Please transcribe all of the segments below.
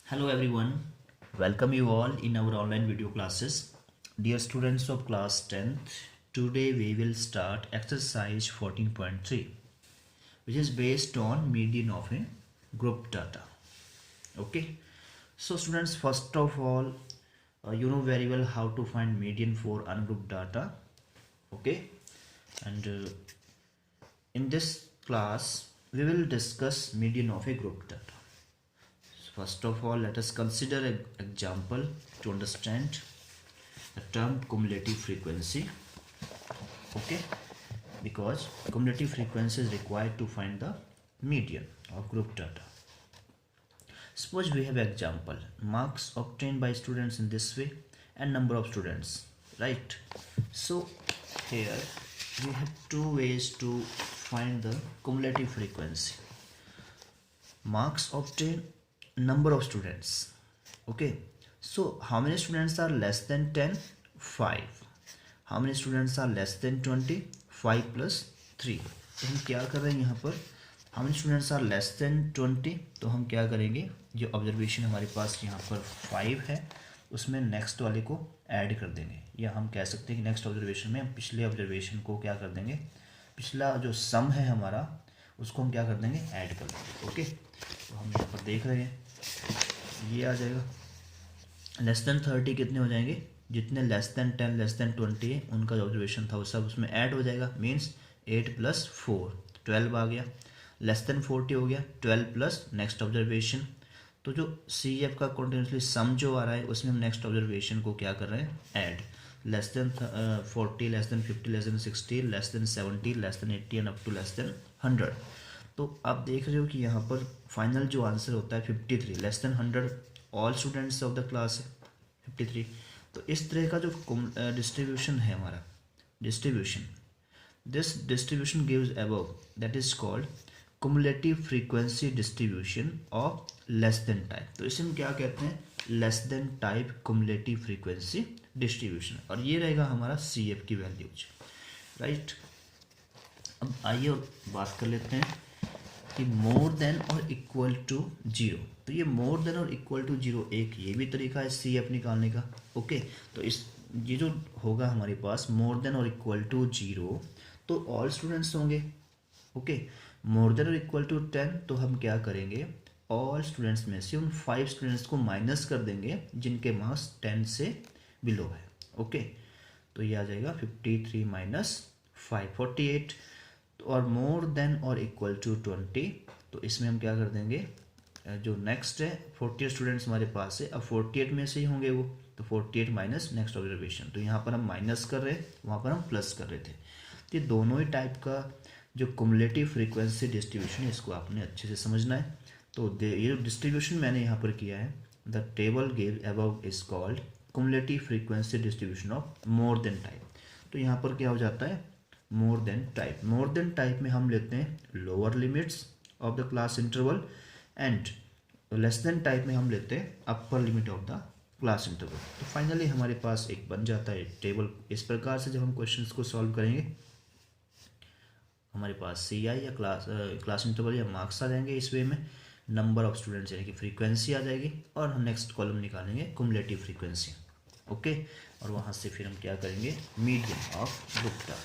Hello everyone, welcome you all in our online video classes. Dear students of class 10th, today we will start exercise 14.3 which is based on median of a group data. Okay, so students, first of all, you know very well how to find median for ungrouped data. Okay, and in this class we will discuss median of a group data. First of all, let us consider an example to understand the term cumulative frequency. Okay, because cumulative frequency is required to find the median of group data. Suppose we have example marks obtained by students in this way and number of students, right? So here we have two ways to find the cumulative frequency. Marks obtained, number of students. Okay, so how many students are less than 10? 5. How many students are less than 20? 5 plus 3. तो हम क्या कर रहे हैं यहाँ पर, how many students are less than 20, तो हम क्या करेंगे, जो ऑब्जर्वेशन हमारे पास यहाँ पर 5 है उसमें नेक्स्ट वाले को ऐड कर देंगे, या हम कह सकते हैं कि नेक्स्ट ऑब्जर्वेशन में हम पिछले ऑब्जर्वेशन को क्या कर देंगे, पिछला जो सम है हमारा उसको हम क्या कर देंगे, ऐड कर देंगे. ओके, तो हम यहाँ पर देख रहे हैं ये आ जाएगा. लेस देन 30 कितने हो जाएंगे, जितने लेस देन 10 लेस देन 20 है उनका जो ऑब्जर्वेशन था वो सब उसमें ऐड हो जाएगा. मीन्स 8 प्लस 4 12 आ गया. लेस देन 40 हो गया 12 प्लस नेक्स्ट ऑब्जर्वेशन. तो जो सी एफ का कॉन्टिन्यूसली सम जो आ रहा है उसमें हम नेक्स्ट ऑब्जर्वेशन को क्या कर रहे हैं, add. Less than 40 less than 50 less than 60 less than 70 less than 80 and up to less than 100. तो आप देख रहे हो कि यहाँ पर फाइनल जो आंसर होता है 53 less than 100. All students of the class है 53. तो इस तरह का जो डिस्ट्रीब्यूशन है हमारा, distribution, this distribution gives above, that is called cumulative frequency distribution of less than type. तो इसे हम क्या कहते हैं, less than type cumulative frequency distribution. और ये रहेगा हमारा सी एफ की वैल्यूज, राइट. अब आइए और बात कर लेते हैं कि मोर देन और इक्वल टू जीरो. तो ये मोर देन और इक्वल टू जीरो एक ये भी तरीका है सी एफ निकालने का. ओके, तो इस ये जो होगा हमारे पास मोर देन और इक्वल टू जीरो, तो ऑल स्टूडेंट्स होंगे. ओके, मोर देन और इक्वल टू 10, तो हम क्या करेंगे, ऑल स्टूडेंट्स में से उन 5 स्टूडेंट्स को माइनस कर देंगे जिनके मार्क्स 10 से बिलो है. ओके, तो ये आ जाएगा 53 माइनस 5 48. और मोर देन और इक्वल टू 20, तो इसमें हम क्या कर देंगे, जो नेक्स्ट है 48 स्टूडेंट्स हमारे पास है, अब 48 में से ही होंगे वो, तो 48 माइनस नेक्स्ट ऑब्जर्वेशन. तो यहाँ पर हम माइनस कर रहे, वहाँ पर हम प्लस कर रहे थे. तो ये दोनों ही टाइप का जो कुमुलेटिव फ्रीक्वेंसी डिस्ट्रीब्यूशन है इसको आपने अच्छे से समझना है. तो ये जो डिस्ट्रीब्यूशन मैंने यहाँ पर किया है, the table give above is called cumulative frequency distribution of more than type. तो यहाँ पर क्या हो जाता है, more than type. More than type में हम लेते हैं lower limits of the class interval, and less than type में हम लेते हैं upper limit of the class interval. तो फाइनली हमारे पास एक बन जाता है टेबल. इस प्रकार से जब हम क्वेश्चंस को सॉल्व करेंगे हमारे पास सी आई या क्लास इंटरवल या मार्क्स आ जाएंगे. इस वे में नंबर ऑफ स्टूडेंट्स यानी कि फ्रीक्वेंसी आ जाएगी, और हम नेक्स्ट कॉलम निकालेंगे कुमुलेटिव फ्रीक्वेंसी. ओके, और वहाँ से फिर हम क्या करेंगे, मीडियन ऑफ ग्रुप डाटा.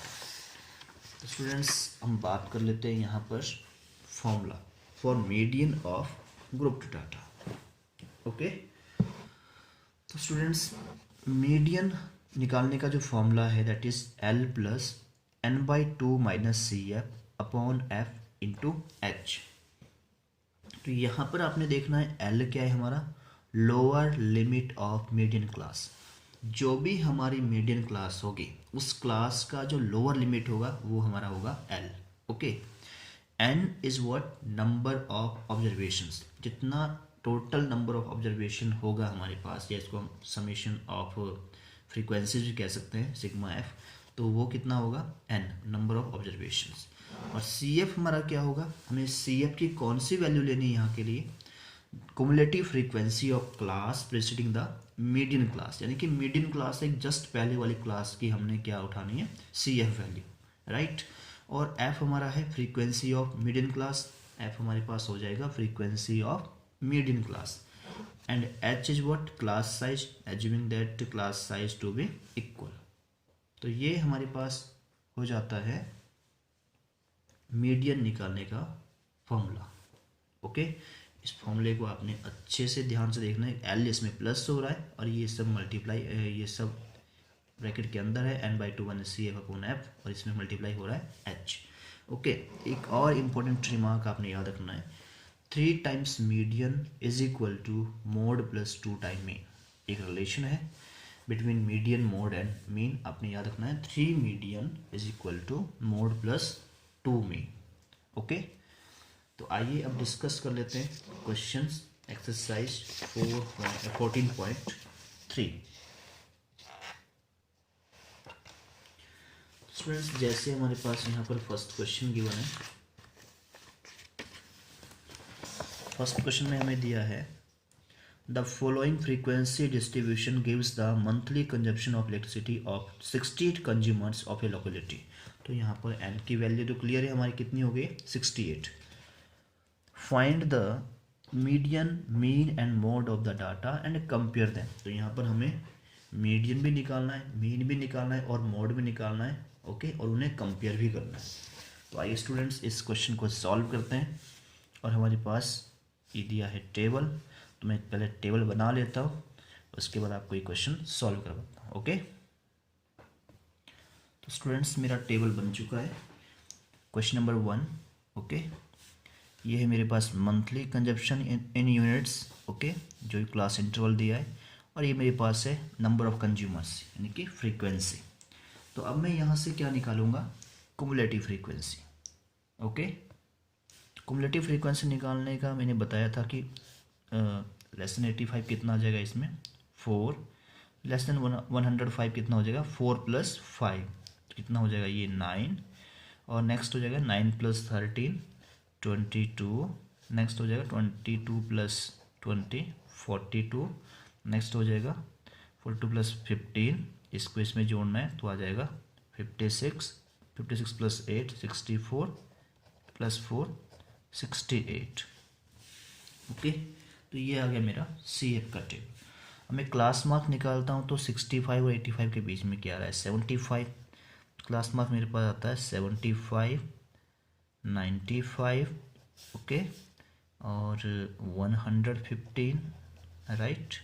तो स्टूडेंट्स हम बात कर लेते हैं यहाँ पर formula for median of group data. Okay, तो स्टूडेंट्स मीडियन निकालने का जो फॉर्मूला है that is L plus n by 2 minus C F upon F into H. तो यहाँ पर आपने देखना है L क्या है हमारा, lower limit of median class. जो भी हमारी मीडियन क्लास होगी उस क्लास का जो लोअर लिमिट होगा वो हमारा होगा L. Okay, N is what, number of observations. जितना टोटल नंबर ऑफ ऑब्जर्वेशन होगा हमारे पास, या इसको हम समेशन ऑफ फ्रीक्वेंसीज भी कह सकते हैं, सिग्मा एफ, तो वो कितना होगा, n, नंबर ऑफ ऑब्जर्वेशंस. और सी एफ हमारा क्या होगा, हमें सी एफ की कौन सी वैल्यू लेनी है यहाँ के लिए, cumulative frequency of class preceding the median class. यानी कि मीडियन क्लास एक जस्ट पहले वाली क्लास की हमने क्या उठानी है, सी एफ वैल्यू, राइट. और एफ हमारा है frequency of median class. F हमारे पास हो जाएगा frequency of median class. And h is what, class size, assuming that class size to be equal. तो ये हमारे पास हो जाता है मीडियन निकालने का फॉर्मूला। ओके, इस फॉर्मूले को आपने अच्छे से ध्यान से देखना है। एल इसमें प्लस हो रहा है और ये सब मल्टीप्लाई, ये सब ब्रैकेट के अंदर है, n by two one C F upon F, और इसमें मल्टीप्लाई हो रहा है h। ओके, एक और इम्पोर्टेंट रिमार्क आपने याद रखना है, 3 times median is equal to mode plus 2 time mean. एक रिलेशन है between median, mode and mean, आपने याद रखना है 3 मीडियन is equal to mode plus 2 mean. Okay, तो आइए अब डिस्कस कर लेते हैं क्वेश्चंस, एक्सरसाइज 14.3। स्टूडेंट्स, जैसे हमारे पास यहाँ पर फर्स्ट क्वेश्चन गिवन है, फर्स्ट क्वेश्चन में हमें दिया है the following frequency distribution gives the monthly consumption of elasticity of 68 consumers of A locality. तो यहाँ पर n की वैल्यू तो क्लियर है हमारी, कितनी हो गई 68। Find the median, mean and mode of the data and compare them. तो यहाँ पर हमें मीडियन भी निकालना है, मीन भी निकालना है और मोड भी निकालना है। ओके, और उन्हें कंपेयर भी करना है। तो आइए स्टूडेंट्स इस क्वेश्चन को सॉल्व करते हैं। और हमारे पास ये दिया है टेबल, तो मैं पहले टेबल बना लेता हूँ, उसके बाद आपको ये क्वेश्चन सॉल्व करवाता हूँ। ओके, तो स्टूडेंट्स मेरा टेबल बन चुका है। क्वेश्चन नंबर 1, ओके, ये है मेरे पास मंथली कंजप्शन इन यूनिट्स, ओके, जो क्लास इंटरवल दिया है, और ये मेरे पास है नंबर ऑफ कंज्यूमर्स यानी कि फ्रीक्वेंसी। तो अब मैं यहाँ से क्या निकालूंगा, cumulative frequency. Okay, cumulative frequency निकालने का मैंने बताया था कि लेस देन 85 कितना आ जाएगा इसमें 4, लेस देन 105 कितना हो जाएगा 4 + 5 कितना हो जाएगा ये 9, और नेक्स्ट हो जाएगा 9 + 13 22, नेक्स्ट हो जाएगा 22 + 20 42, नेक्स्ट हो जाएगा 42 + 15, इसको इसमें जोड़ना है तो आ जाएगा 56, 56 + 8 64 + 4 68। ओके, तो ये आ गया मेरा CF का टेबल। अब मैं क्लास मार्क निकालता हूँ तो 65 और 85 के बीच में क्या आ रहा है 75। क्लास मार्क मेरे पास आता है 75, 95, ओके, और 115, राइट,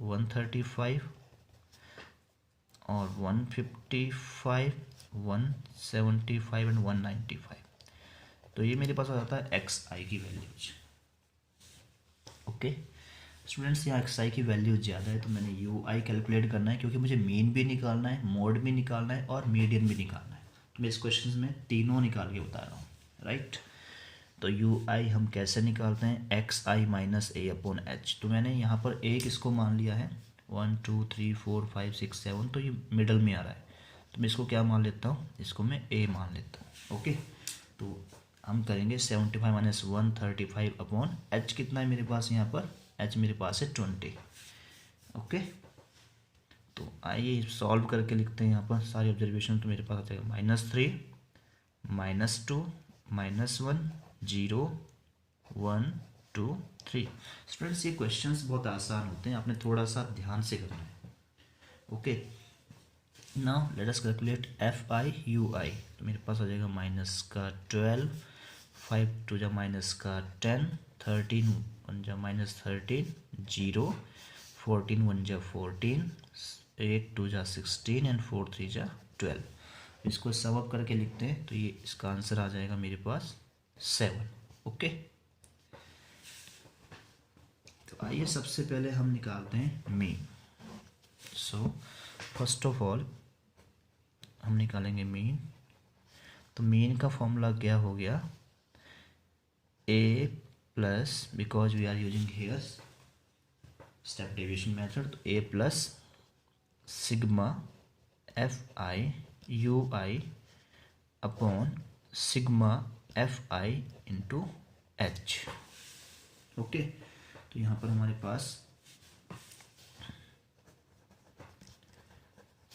135 और 155, 175 एंड 195। तो ये मेरे पास आ जाता है XI की वैल्यूज। ओके स्टूडेंट्स, यहाँ XI की वैल्यू ज़्यादा है तो मैंने UI कैलकुलेट करना है, क्योंकि मुझे मीन भी निकालना है, मोड भी निकालना है और मीडियन भी निकालना है। तो मैं इस क्वेश्चन में तीनों निकाल के बता रहा हूँ, राइट। तो UI हम कैसे निकालते हैं, XI - A/H। तो मैंने यहाँ पर एक इसको मान लिया है 1 2 3 4 5 6 7, तो ये मिडल में आ रहा है, तो मैं इसको क्या मान लेता हूँ, इसको मैं A मान लेता हूँ। ओके, तो हम करेंगे 75 - 135/H। कितना है मेरे पास यहाँ पर, H मेरे पास है 20। ओके, तो आइए सॉल्व करके लिखते हैं यहाँ पर सारी ऑब्जर्वेशन। तो मेरे पास आ जाएगा -3 -2 -1 0 1 2 3। स्टूडेंट्स, ये क्वेश्चंस बहुत आसान होते हैं, आपने थोड़ा सा ध्यान से करना है। Okay, now let us calculate FI/UI। तो मेरे पास आ जाएगा -12, 5 2 जा -10, 13 1 जा -13, 0 14 1 जा 14, 8 2 जा 16 एंड 4 3 जा 12। इसको सम अप करके लिखते हैं तो ये इसका आंसर आ जाएगा मेरे पास 7। ओके, तो आइए सबसे पहले हम निकालते हैं mean. So first of all हम निकालेंगे मीन। तो मीन का फॉर्मूला क्या हो गया, A plus, because we are using here step deviation method, तो A plus sigma FI/UI upon sigma FI into H। Okay, तो यहाँ पर हमारे पास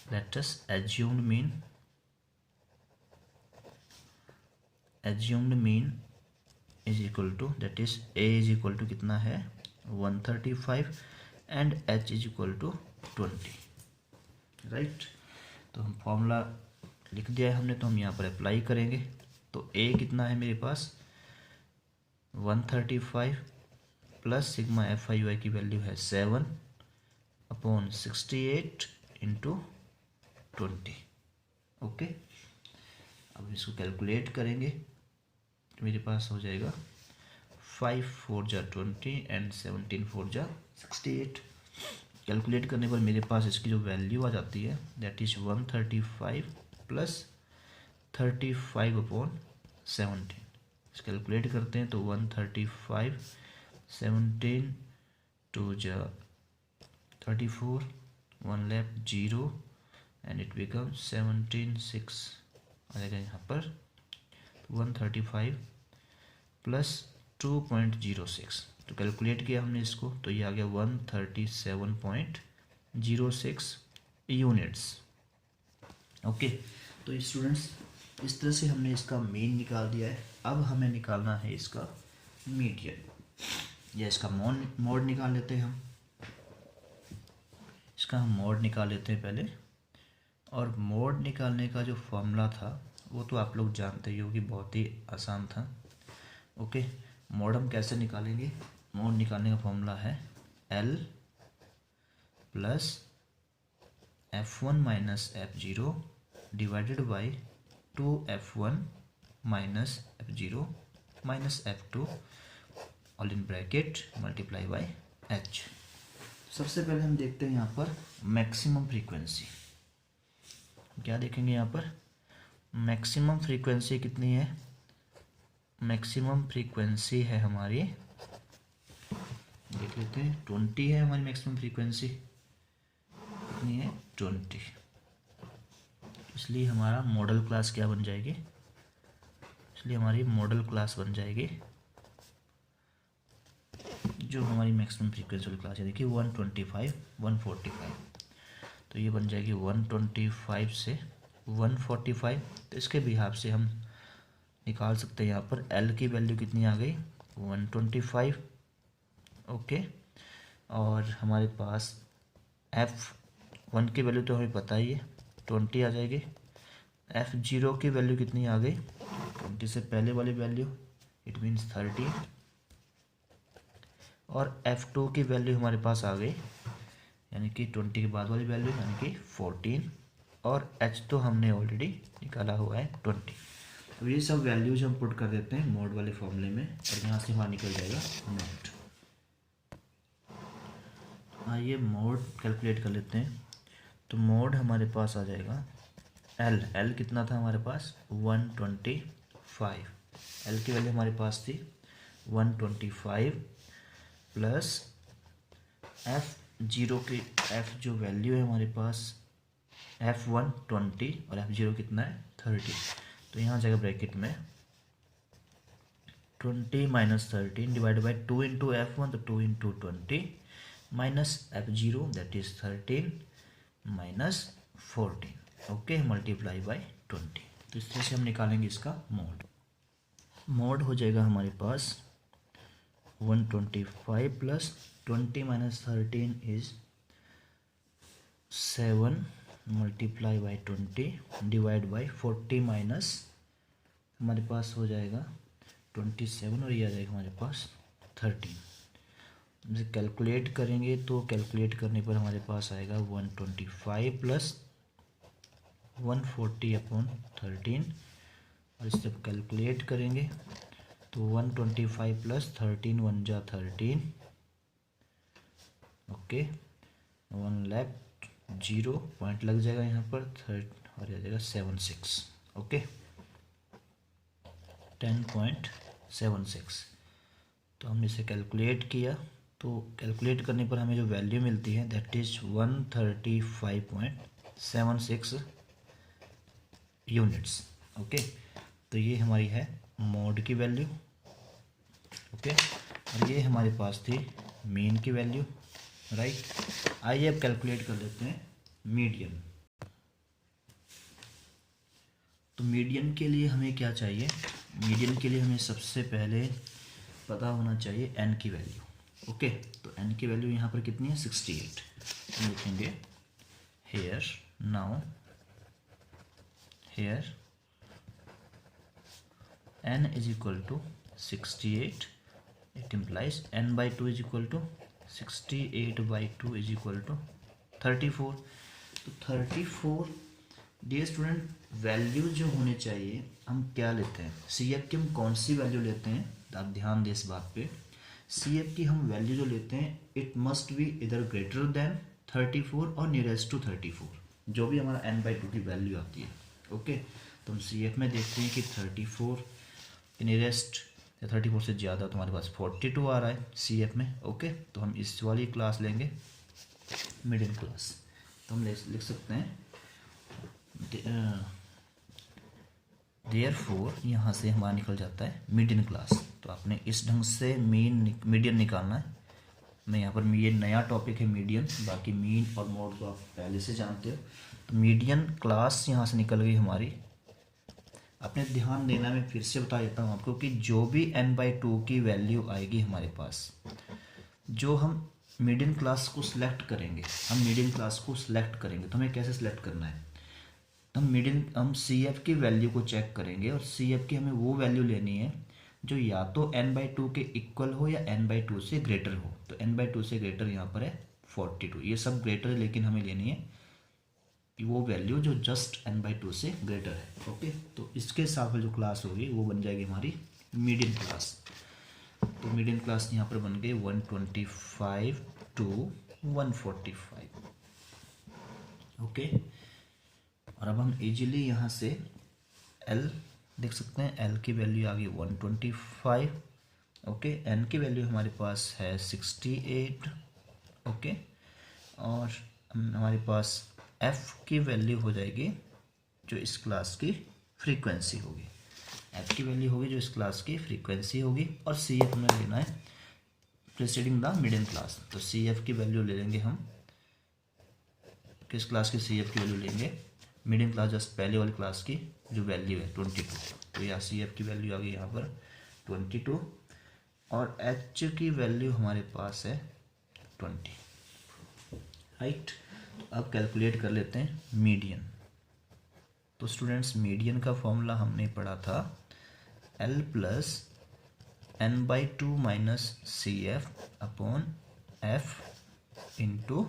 let us assumed mean is equal to, that is A is equal to कितना है 135 and h is equal to 20, right. तो हम formula लिख दिया है हमने, तो हम यहाँ पर अप्लाई करेंगे। तो a कितना है मेरे पास 135 plus sigma f i y की वैल्यू है 7/68 इंटू 20। ओके, अब इसको कैलकुलेट करेंगे तो मेरे पास हो जाएगा 5 4 जा 20 एंड 17 4 जा 68। कैलकुलेट करने पर मेरे पास इसकी जो वैल्यू आ जाती है दैट इज 135 प्लस 35/17। कैलकुलेट करते हैं तो 135 17 2 जा 34 1 लेफ्ट 0 एंड इट बिकम 17 6 आ जाएगा यहाँ पर 135 प्लस 2.06। तो कैलकुलेट किया हमने इसको तो ये आ गया 137.06 यूनिट्स। ओके, तो स्टूडेंट्स इस तरह से हमने इसका मीन निकाल दिया है। अब हमें निकालना है इसका मीडियन, या इसका मोड निकाल लेते हैं हम। इसका हम मोड निकाल लेते हैं पहले। और मोड निकालने का जो फॉर्मूला था वो तो आप लोग जानते ही हो कि बहुत ही आसान था। ओके, मोड हम कैसे निकालेंगे? मोड निकालने का फॉर्मूला है L plus F1 minus F0 divided by 2F1 minus F0 minus F2 all in bracket multiply by H। सबसे पहले हम देखते हैं यहाँ पर मैक्सिमम फ्रीक्वेंसी। क्या देखेंगे यहाँ पर? मैक्सिमम फ्रीक्वेंसी कितनी है? मैक्सिमम फ्रीक्वेंसी है हमारी, देख लेते हैं, 20 है हमारी मैक्सिमम फ्रीक्वेंसी। कितनी है? 20। इसलिए हमारा मॉडल क्लास क्या बन जाएगी? इसलिए हमारी मॉडल क्लास बन जाएगी जो हमारी मैक्सिमम फ्रीक्वेंसी वाली क्लास है। देखिए 125 145, तो ये बन जाएगी 125 से 145। तो इसके बिहाफ से हम निकाल सकते हैं यहाँ पर L की वैल्यू कितनी आ गई 125। ओके, और हमारे पास F1 की वैल्यू तो हमें पता ही है 20 आ जाएगी। F0 की वैल्यू कितनी आ गई 20 से पहले वाली वैल्यू, इट मीन्स 30। और F2 की वैल्यू हमारे पास आ गई यानी कि 20 के बाद वाली वैल्यू यानी कि 14। और H तो हमने ऑलरेडी निकाला हुआ है 20। तो ये सब वैल्यूज हम पुट कर देते हैं मोड वाले फॉर्मूले में और यहाँ से हमारा निकल जाएगा मोड। आइए मोड कैलकुलेट कर लेते हैं। तो मोड हमारे पास आ जाएगा L कितना था हमारे पास 125। L की वैल्यू हमारे पास थी 125 प्लस F0 की F जो वैल्यू है हमारे पास F1 20 और F0 कितना है 30। तो यहाँ जाएगा ब्रैकेट में 20 minus 13 divide by 2 into F1 तो 2 into 20 minus F0 that is 13 minus 14। Okay, multiply by 20। तो इस तरह से हम निकालेंगे इसका मोड। मोड हो जाएगा हमारे पास 125 plus 20 minus 13 is 7 multiply by 20 divide by 40 minus हमारे पास हो जाएगा 27 और ये आ जाएगा हमारे पास 13। जैसे कैलकुलेट करेंगे तो कैलकुलेट करने पर हमारे पास आएगा 125 प्लस 140/13 और इससे कैलकुलेट करेंगे तो 125 प्लस 13 1 जा 13। ओके, 1 लेफ्ट 0 पॉइंट लग जाएगा यहाँ पर और आ जाएगा 76। ओके, 10.76। तो हमने इसे कैलकुलेट किया तो कैलकुलेट करने पर हमें जो वैल्यू मिलती है दैट इज 135.76 यूनिट्स। ओके, तो ये हमारी है मोड की वैल्यू। ओके, और ये हमारे पास थी मीन की वैल्यू, राइट। आइए अब कैलकुलेट कर लेते हैं मीडियन। तो मीडियन के लिए हमें क्या चाहिए? मीडियन के लिए हमें सबसे पहले पता होना चाहिए n की वैल्यू। ओके, तो n की वैल्यू यहाँ पर कितनी है 68। हम लिखेंगे here now here n is equal to 68, it implies n by 2 is equal to 68 by 2 is equal to 34। तो 34 डियर स्टूडेंट वैल्यू जो होने चाहिए हम क्या लेते हैं, सी एफ की हम कौन सी वैल्यू लेते हैं, तो आप ध्यान दें इस बात पे। सी एफ की हम वैल्यू जो लेते हैं इट मस्ट बी इधर ग्रेटर देन 34 और नियरेस्ट टू 34, जो भी हमारा n बाई 2 की वैल्यू आती है। ओके, तो हम सी एफ में देखते हैं कि 34 नियरेस्ट या 34 से ज़्यादा तो हमारे पास 42 आ रहा है सी एफ में। ओके, तो हम इस वाली क्लास लेंगे मिडिल क्लास। तो हम लिख सकते हैं देयरफॉर, यहाँ से हमारा निकल जाता है मीडियन क्लास। तो आपने इस ढंग से मीडियन निकालना है। मैं यहाँ पर ये नया टॉपिक है मीडियन, बाकी मीन और मोड तो आप पहले से जानते हो। तो मीडियन क्लास यहाँ से निकल गई हमारी। आपने ध्यान देना, मैं फिर से बता देता हूँ आपको कि जो भी n/2 की वैल्यू आएगी हमारे पास, जो हम मीडियन क्लास को सिलेक्ट करेंगे, हम मीडियन क्लास को सिलेक्ट करेंगे तो हमें कैसे सिलेक्ट करना है, हम सी एफ की वैल्यू को चेक करेंगे और सी एफ की हमें वो वैल्यू लेनी है जो या तो n/2 के इक्वल हो या n/2 से ग्रेटर हो। तो n/2 से ग्रेटर यहाँ पर है 42, ये सब ग्रेटर है, लेकिन हमें लेनी है वो वैल्यू जो जस्ट n/2 से ग्रेटर है। ओके, तो इसके हिसाब से जो क्लास होगी वो बन जाएगी हमारी मीडियन क्लास। तो मीडियन क्लास यहाँ पर बन गई 125 to 145। ओके, और अब हम इजीली यहाँ से L देख सकते हैं, L की वैल्यू आ गई 125। ओके, N की वैल्यू हमारे पास है 68। ओके, और हमारे पास F की वैल्यू हो जाएगी जो इस क्लास की फ्रीक्वेंसी होगी, F की वैल्यू होगी जो इस क्लास की फ्रीक्वेंसी होगी। और सी एफ में लेना है प्रीसीडिंग द मिडिल क्लास। तो सी एफ की वैल्यू ले लेंगे हम, किस क्लास की सी एफ की वैल्यू लेंगे, मिडिल क्लास जस्ट पहले वाली क्लास की जो वैल्यू है 22। तो यहाँ सी एफ की वैल्यू आ गई यहाँ पर 22 और एच की वैल्यू हमारे पास है 20। राइट, तो अब कैलकुलेट कर लेते हैं मीडियन। तो स्टूडेंट्स मीडियन का फॉर्मूला हमने पढ़ा था L plus n/2 minus C F upon F into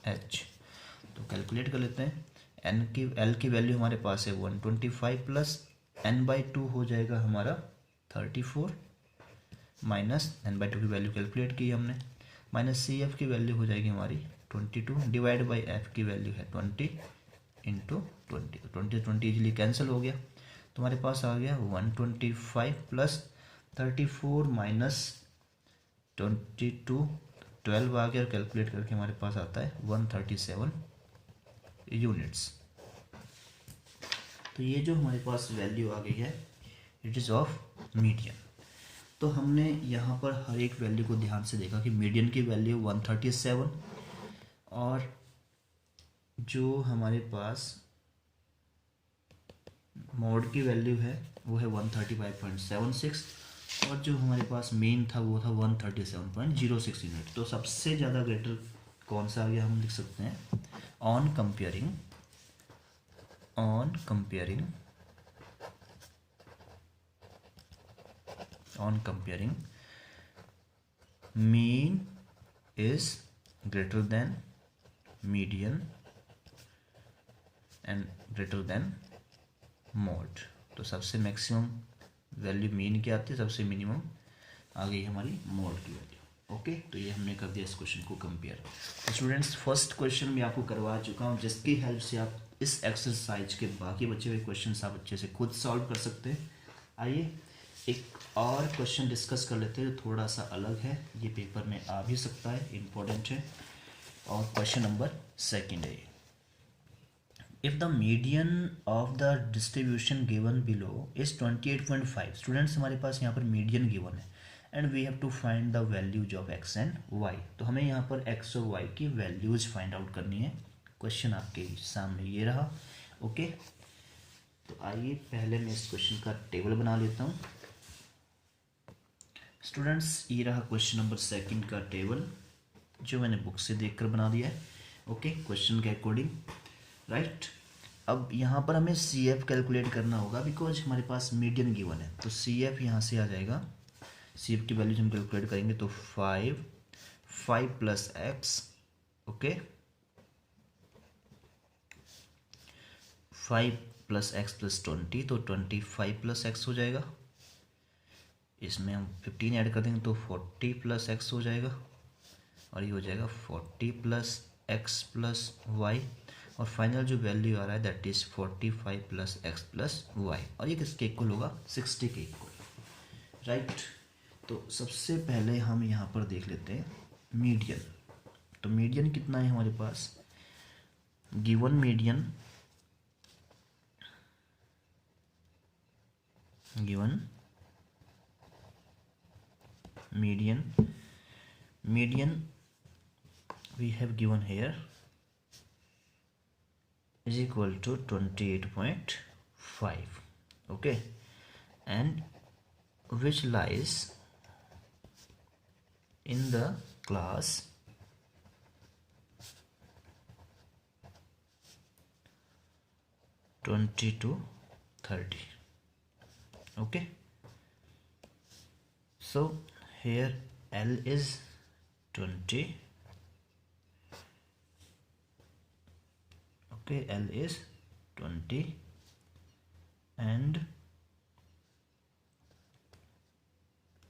H. तो कैलकुलेट कर लेते हैं। L की वैल्यू हमारे पास है 125 प्लस n/2 हो जाएगा हमारा 34 माइनस n/2 की वैल्यू कैलकुलेट की हमने, माइनस सी एफ की वैल्यू हो जाएगी हमारी 22 डिवाइड बाई एफ की वैल्यू है 20 इंटू 20 इजीली कैंसिल हो गया। तो हमारे पास आ गया 125 प्लस 34 माइनस 22 12 आ गया, और कैलकुलेट करके हमारे पास आता है 137 यूनिट्स। तो ये जो हमारे पास वैल्यू आ गई है इट इज़ ऑफ मीडियन। तो हमने यहाँ पर हर एक वैल्यू को ध्यान से देखा कि मीडियन की वैल्यू 137 और जो हमारे पास मोड की वैल्यू है वो है 135.76 और जो हमारे पास मेन था वो था 137.06 यूनिट। तो सबसे ज़्यादा ग्रेटर कौन सा आ गया, हम लिख सकते हैं on comparing mean is greater than median and greater than mode. तो सबसे मैक्सिमम वैल्यू मीन की आती है, सबसे मिनिमम आ गई हमारी मोड की वैल्यू। ओके, तो ये हमने कर दिया इस क्वेश्चन को कंपेयर। तो स्टूडेंट्स फर्स्ट क्वेश्चन मैं आपको करवा चुका हूँ, जिसकी हेल्प से आप इस एक्सरसाइज के बाकी बचे हुए क्वेश्चन आप अच्छे से खुद सॉल्व कर सकते हैं। आइए एक और क्वेश्चन डिस्कस कर लेते हैं जो थोड़ा सा अलग है, ये पेपर में आ भी सकता है, इम्पोर्टेंट है। और क्वेश्चन नंबर सेकंड है, if the median of the distribution given below is 28.5। Students हमारे पास यहाँ पर मीडियन गिवन है and we have to find the values of x and y। तो हमें यहाँ पर x और y की वैल्यूज फाइंड आउट करनी है। क्वेश्चन आपके सामने ये रहा। ओके, तो आइए पहले मैं इस क्वेश्चन का टेबल बना लेता हूँ। स्टूडेंट्स ये रहा क्वेश्चन नंबर सेकंड का टेबल जो मैंने बुक से देखकर बना दिया है। ओके, क्वेश्चन के अकॉर्डिंग, राइट। अब यहाँ पर हमें सी एफ कैलकुलेट करना होगा बिकॉज हमारे पास मीडियन गिवन है। तो सी एफ यहाँ से आ जाएगा, सी एफ की वैल्यूज हम कैलकुलेट करेंगे तो 5 plus x, okay, 5 plus x plus 20, तो 25 प्लस एक्स हो जाएगा। इसमें हम 15 ऐड कर देंगे तो 40 प्लस एक्स हो जाएगा, और ये हो जाएगा 40 प्लस एक्स प्लस वाई, और फाइनल जो वैल्यू आ रहा है that is 45 plus x plus y, और ये किसके इक्वल होगा, 60 के इक्वल, राइट। तो सबसे पहले हम यहाँ पर देख लेते हैं मीडियन। तो मीडियन कितना है हमारे पास, given median, median we have given here is equal to 28.5, okay, and which lies in the class 20 to 30, okay. So here L is 20, okay, L is 20 and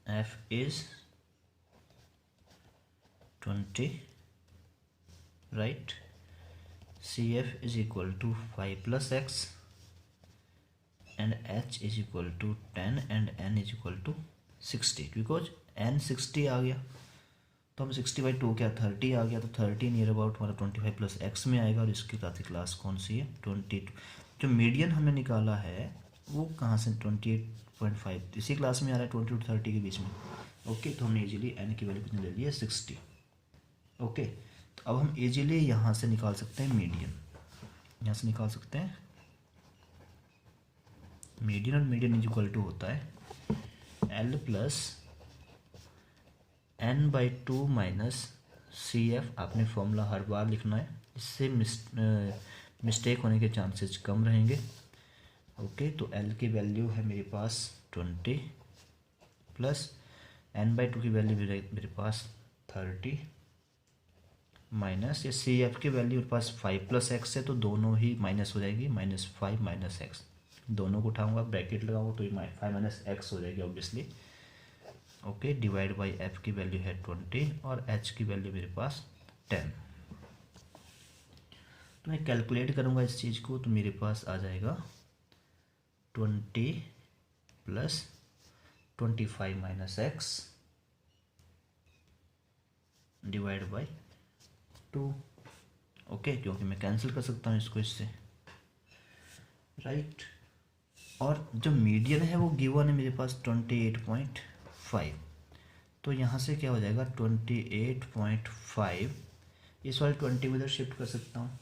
F is 20, right. CF is equal to 5 plus X and H is equal to 10 and N is equal to 60, because N 60 आ गया तो हम 60/2 क्या 30 आ गया, तो 30 near about हमारा 25 plus x में आएगा, और इसकी साथ ही क्लास कौन सी है 22। जो मीडियन हमने निकाला है वो कहाँ से 28.5 इसी क्लास में आ रहा है 20 to 30 के बीच में, ओके। तो हमने इजीली एन की वैल्यू कितनी ले ली है 60, ओके। तो अब हम इजीली यहाँ से निकाल सकते हैं मीडियन, यहाँ से निकाल सकते हैं मीडियन, और मीडियन इज इक्वल टू होता है L प्लस n/2 माइनस सी एफ। आपने फॉर्मूला हर बार लिखना है, इससे मिस्टेक होने के चांसेस कम रहेंगे, ओके। तो L की वैल्यू है मेरे पास 20 प्लस n/2 की वैल्यू मेरे पास 30 माइनस ये सी एफ की वैल्यू मेरे पास 5 प्लस एक्स है, तो दोनों ही माइनस हो जाएगी, -5 माइनस एक्स, दोनों को उठाऊंगा ब्रैकेट लगाऊंगा तो ये 5 माइनस एक्स हो जाएगी obviously, okay. Divide by F की वैल्यू है 20 और एच की वैल्यू मेरे पास 10। तो मैं कैलकुलेट करूंगा इस चीज़ को, तो मेरे पास आ जाएगा 20 plus 25 minus x divide by 2, okay, क्योंकि मैं कैंसिल कर सकता हूँ इसको इससे, राइट। और जो मीडियन है वो गिवन है मेरे पास 28.5, तो यहाँ से क्या हो जाएगा 28.5, इस वाले 20 को इधर शिफ्ट कर सकता हूँ,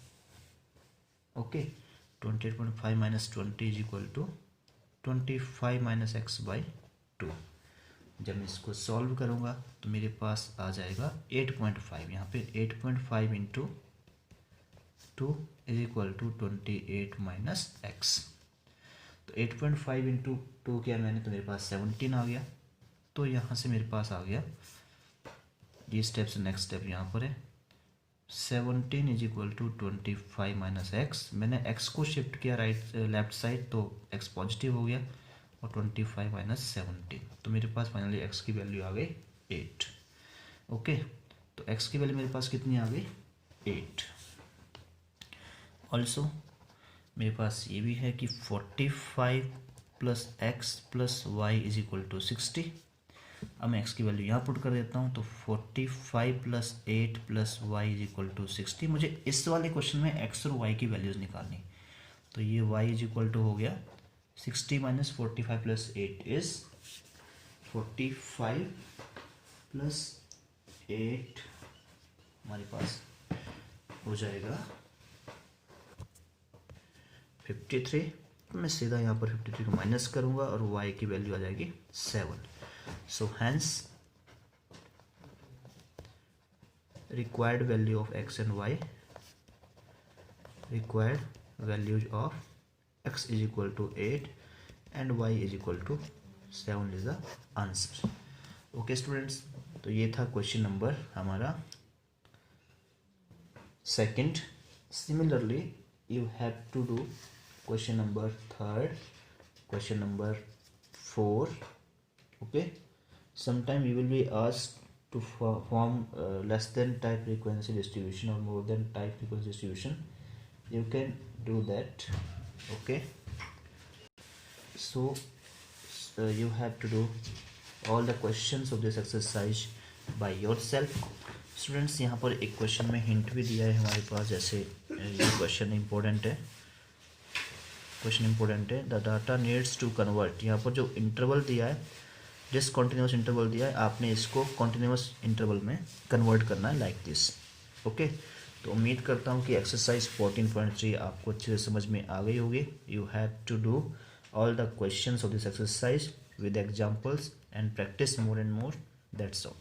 okay. 28.5 minus 20 is equal to 25 minus x by 2। जब मैं इसको सॉल्व करूँगा तो मेरे पास आ जाएगा 8.5, यहाँ पे 8.5 into 2 is equal to 28 minus x. तो 8.5 इंटू 2 किया मैंने तो मेरे पास 17 आ गया। तो यहाँ से मेरे पास आ गया, ये स्टेप से नेक्स्ट स्टेप यहाँ पर है, 17 is equal to 25 minus x. मैंने एक्स को शिफ्ट किया लेफ्ट साइड तो एक्स पॉजिटिव हो गया, और 25 माइनस 17, तो मेरे पास फाइनली एक्स की वैल्यू आ गई 8, ओके। तो एक्स की वैल्यू मेरे पास कितनी आ गई 8। ऑल्सो मेरे पास ये भी है कि 45 plus x plus y is equal to 60। अब मैं एक्स की वैल्यू यहाँ पुट कर देता हूँ, तो 45 plus 8 plus y is equal to 60। मुझे इस वाले क्वेश्चन में एक्स और वाई की वैल्यूज़ निकालनी, तो ये वाई इज इक्वल टू हो गया 60 माइनस 45 प्लस 8 इज 45 प्लस 8 हमारे पास हो जाएगा 53। तो मैं सीधा यहाँ पर 53 को माइनस करूँगा और y की वैल्यू आ जाएगी 7। So hence required value of x and y, required values of x is equal to 8 and y is equal to 7 is the answer. Okay students, तो ये था क्वेश्चन नंबर हमारा second. Similarly you have to do question number third, question number 4. Okay, sometime you will be asked to form less than type frequency distribution or more than type frequency distribution. You can do that. Okay, so you have to do all the questions of this exercise by yourself. Students यहाँ पर एक question में hint भी दिया है हमारे पास, जैसे ये क्वेश्चन इंपॉर्टेंट है. The data needs to convert, यहाँ पर जो इंटरवल दिया है, डिसकंटिन्यूअस इंटरवल दिया है, आपने इसको कॉन्टिन्यूअस इंटरवल में कन्वर्ट करना है लाइक दिस. ओके, तो उम्मीद करता हूँ कि एक्सरसाइज 14.3 आपको अच्छे से समझ में आ गई होगी. You have to do all the questions of this exercise with examples and practice more and more. That's all.